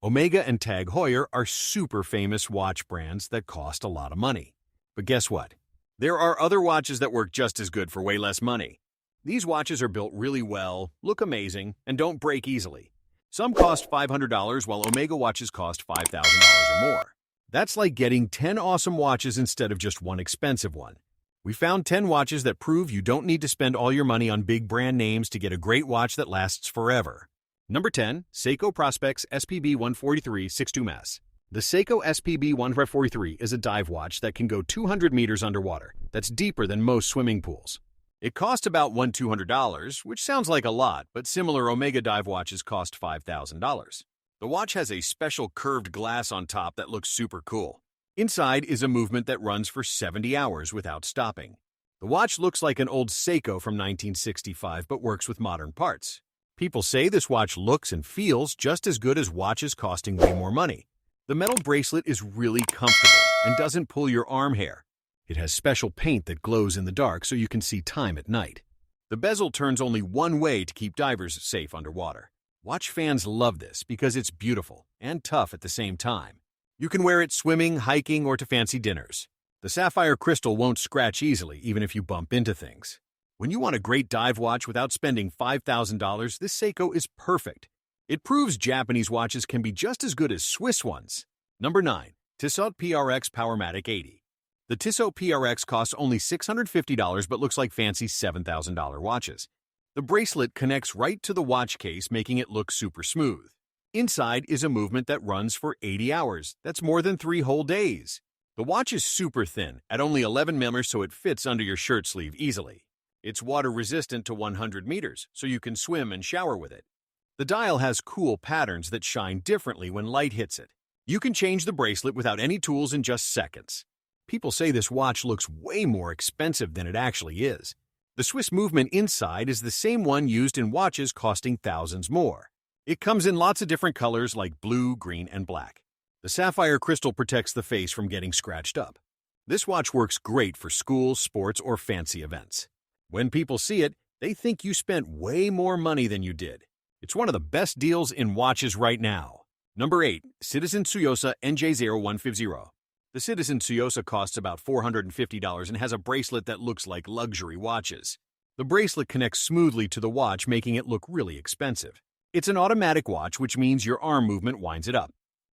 Omega and Tag Heuer are super famous watch brands that cost a lot of money. But guess what? There are other watches that work just as good for way less money. These watches are built really well, look amazing, and don't break easily. Some cost $500 while Omega watches cost $5,000 or more. That's like getting 10 awesome watches instead of just one expensive one. We found 10 watches that prove you don't need to spend all your money on big brand names to get a great watch that lasts forever. Number 10. Seiko Prospex SPB 143 62 Mass. The Seiko SPB 143 is a dive watch that can go 200 meters underwater. That's deeper than most swimming pools. It costs about $200, which sounds like a lot, but similar Omega dive watches cost $5,000. The watch has a special curved glass on top that looks super cool. Inside is a movement that runs for 70 hours without stopping. The watch looks like an old Seiko from 1965 but works with modern parts. People say this watch looks and feels just as good as watches costing way more money. The metal bracelet is really comfortable and doesn't pull your arm hair. It has special paint that glows in the dark so you can see time at night. The bezel turns only one way to keep divers safe underwater. Watch fans love this because it's beautiful and tough at the same time. You can wear it swimming, hiking, or to fancy dinners. The sapphire crystal won't scratch easily even if you bump into things. When you want a great dive watch without spending $5,000, this Seiko is perfect. It proves Japanese watches can be just as good as Swiss ones. Number 9. Tissot PRX Powermatic 80. The Tissot PRX costs only $650 but looks like fancy $7,000 watches. The bracelet connects right to the watch case, making it look super smooth. Inside is a movement that runs for 80 hours. That's more than 3 whole days. The watch is super thin, at only 11 mm, so it fits under your shirt sleeve easily. It's water-resistant to 100 meters, so you can swim and shower with it. The dial has cool patterns that shine differently when light hits it. You can change the bracelet without any tools in just seconds. People say this watch looks way more expensive than it actually is. The Swiss movement inside is the same one used in watches costing thousands more. It comes in lots of different colors like blue, green, and black. The sapphire crystal protects the face from getting scratched up. This watch works great for school, sports, or fancy events. When people see it, they think you spent way more money than you did. It's one of the best deals in watches right now. Number 8. Citizen Tsuyosa NJ0150. The Citizen Tsuyosa costs about $450 and has a bracelet that looks like luxury watches. The bracelet connects smoothly to the watch, making it look really expensive. It's an automatic watch, which means your arm movement winds it up.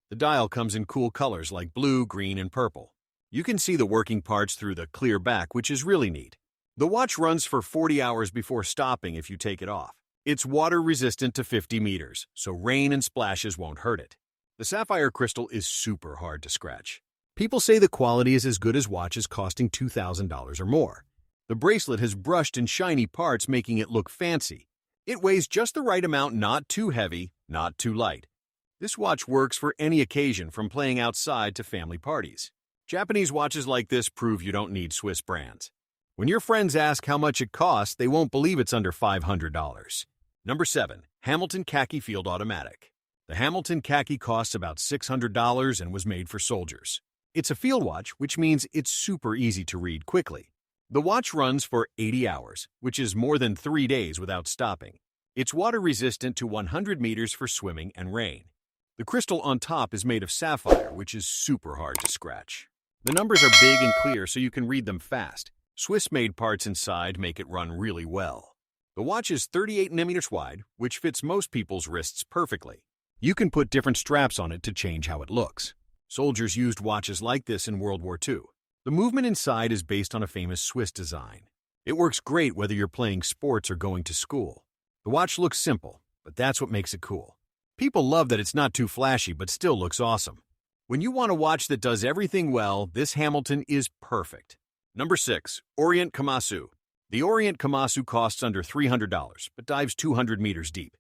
The dial comes in cool colors like blue, green, and purple. You can see the working parts through the clear back, which is really neat. The watch runs for 40 hours before stopping if you take it off. It's water-resistant to 50 meters, so rain and splashes won't hurt it. The sapphire crystal is super hard to scratch. People say the quality is as good as watches costing $2,000 or more. The bracelet has brushed and shiny parts, making it look fancy. It weighs just the right amount, not too heavy, not too light. This watch works for any occasion, from playing outside to family parties. Japanese watches like this prove you don't need Swiss brands. When your friends ask how much it costs, they won't believe it's under $500. Number 7. Hamilton Khaki Field Automatic. The Hamilton Khaki costs about $600 and was made for soldiers. It's a field watch, which means it's super easy to read quickly. The watch runs for 80 hours, which is more than 3 days without stopping. It's water-resistant to 100 meters for swimming and rain. The crystal on top is made of sapphire, which is super hard to scratch. The numbers are big and clear, so you can read them fast. Swiss-made parts inside make it run really well. The watch is 38 mm wide, which fits most people's wrists perfectly. You can put different straps on it to change how it looks. Soldiers used watches like this in World War II. The movement inside is based on a famous Swiss design. It works great whether you're playing sports or going to school. The watch looks simple, but that's what makes it cool. People love that it's not too flashy but still looks awesome. When you want a watch that does everything well, this Hamilton is perfect. Number 6. Orient Kamasu. The Orient Kamasu costs under $300, but dives 200 meters deep.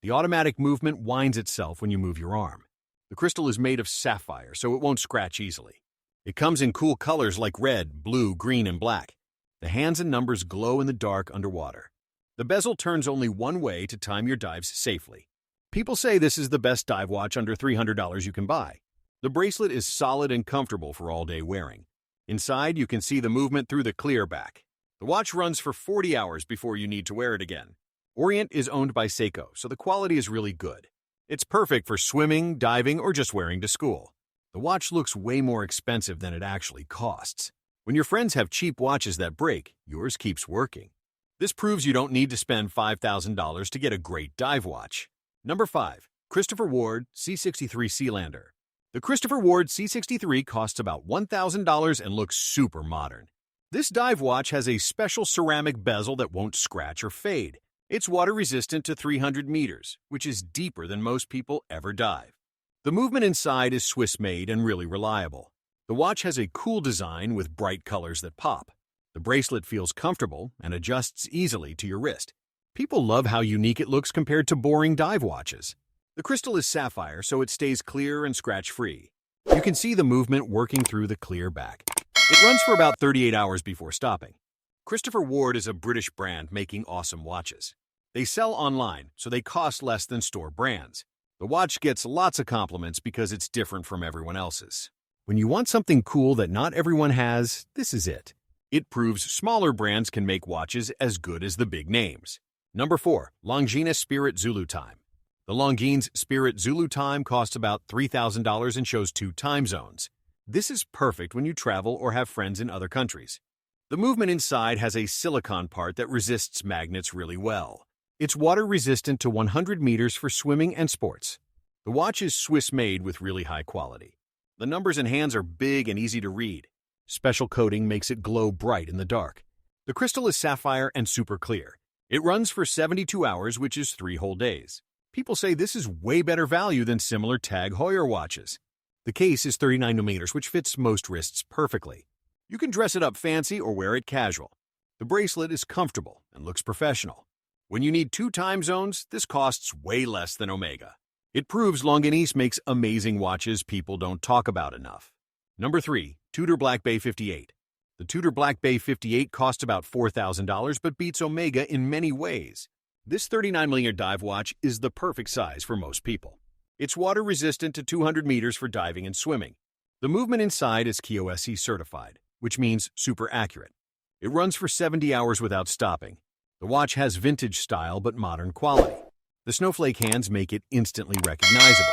The automatic movement winds itself when you move your arm. The crystal is made of sapphire, so it won't scratch easily. It comes in cool colors like red, blue, green, and black. The hands and numbers glow in the dark underwater. The bezel turns only one way to time your dives safely. People say this is the best dive watch under $300 you can buy. The bracelet is solid and comfortable for all-day wearing. Inside, you can see the movement through the clear back. The watch runs for 40 hours before you need to wear it again. Orient is owned by Seiko, so the quality is really good. It's perfect for swimming, diving, or just wearing to school. The watch looks way more expensive than it actually costs. When your friends have cheap watches that break, yours keeps working. This proves you don't need to spend $5,000 to get a great dive watch. Number 5. Christopher Ward C63 Sealander. The Christopher Ward C63 costs about $1,000 and looks super modern. This dive watch has a special ceramic bezel that won't scratch or fade. It's water-resistant to 300 meters, which is deeper than most people ever dive. The movement inside is Swiss-made and really reliable. The watch has a cool design with bright colors that pop. The bracelet feels comfortable and adjusts easily to your wrist. People love how unique it looks compared to boring dive watches. The crystal is sapphire, so it stays clear and scratch-free. You can see the movement working through the clear back. It runs for about 38 hours before stopping. Christopher Ward is a British brand making awesome watches. They sell online, so they cost less than store brands. The watch gets lots of compliments because it's different from everyone else's. When you want something cool that not everyone has, this is it. It proves smaller brands can make watches as good as the big names. Number 4. Longines Spirit Zulu Time. The Longines Spirit Zulu Time costs about $3,000 and shows 2 time zones. This is perfect when you travel or have friends in other countries. The movement inside has a silicone part that resists magnets really well. It's water-resistant to 100 meters for swimming and sports. The watch is Swiss-made with really high quality. The numbers and hands are big and easy to read. Special coating makes it glow bright in the dark. The crystal is sapphire and super clear. It runs for 72 hours, which is 3 whole days. People say this is way better value than similar Tag Heuer watches. The case is 39 millimeters, which fits most wrists perfectly. You can dress it up fancy or wear it casual. The bracelet is comfortable and looks professional. When you need 2 time zones, this costs way less than Omega. It proves Longines makes amazing watches people don't talk about enough. Number 3. Tudor Black Bay 58. The Tudor Black Bay 58 costs about $4,000 but beats Omega in many ways. This 39mm dive watch is the perfect size for most people. It's water-resistant to 200 meters for diving and swimming. The movement inside is QoS certified, which means super accurate. It runs for 70 hours without stopping. The watch has vintage style but modern quality. The Snowflake hands make it instantly recognizable.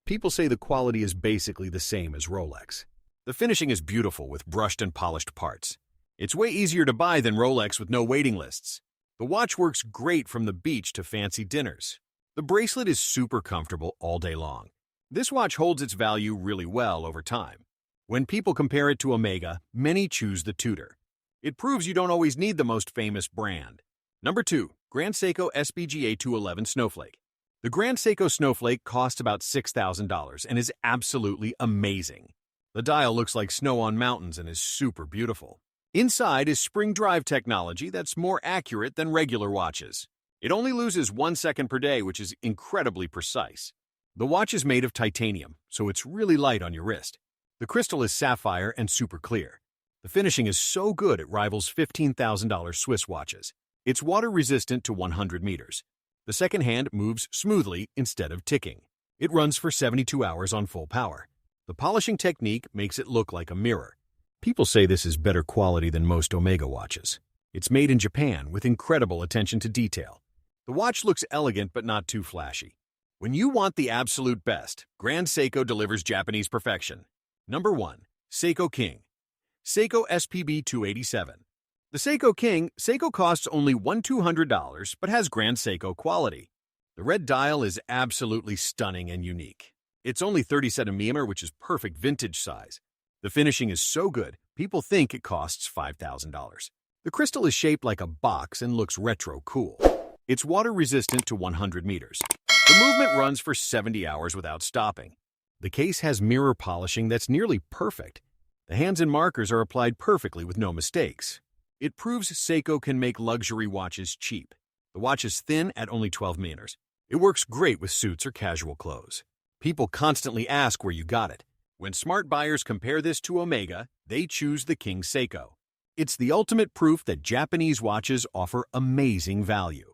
People say the quality is basically the same as Rolex. The finishing is beautiful with brushed and polished parts. It's way easier to buy than Rolex with no waiting lists. The watch works great from the beach to fancy dinners. The bracelet is super comfortable all day long. This watch holds its value really well over time. When people compare it to Omega, many choose the Tudor. It proves you don't always need the most famous brand. Number 2. Grand Seiko SPGA 211 Snowflake. The Grand Seiko Snowflake costs about $6,000 and is absolutely amazing. The dial looks like snow on mountains and is super beautiful. Inside is spring drive technology that's more accurate than regular watches. It only loses 1 second per day, which is incredibly precise. The watch is made of titanium, so it's really light on your wrist. The crystal is sapphire and super clear. The finishing is so good it rivals $15,000 Swiss watches. It's water-resistant to 100 meters. The second hand moves smoothly instead of ticking. It runs for 72 hours on full power. The polishing technique makes it look like a mirror. People say this is better quality than most Omega watches. It's made in Japan with incredible attention to detail. The watch looks elegant but not too flashy. When you want the absolute best, Grand Seiko delivers Japanese perfection. Number 1. Seiko King. Seiko SPB 287. The Seiko King, Seiko costs only $1,200 but has Grand Seiko quality. The red dial is absolutely stunning and unique. It's only 37mm, which is perfect vintage size. The finishing is so good, people think it costs $5,000. The crystal is shaped like a box and looks retro cool. It's water-resistant to 100 meters. The movement runs for 70 hours without stopping. The case has mirror polishing that's nearly perfect. The hands and markers are applied perfectly with no mistakes. It proves Seiko can make luxury watches cheap. The watch is thin at only 12 meters. It works great with suits or casual clothes. People constantly ask where you got it. When smart buyers compare this to Omega, they choose the King Seiko. It's the ultimate proof that Japanese watches offer amazing value.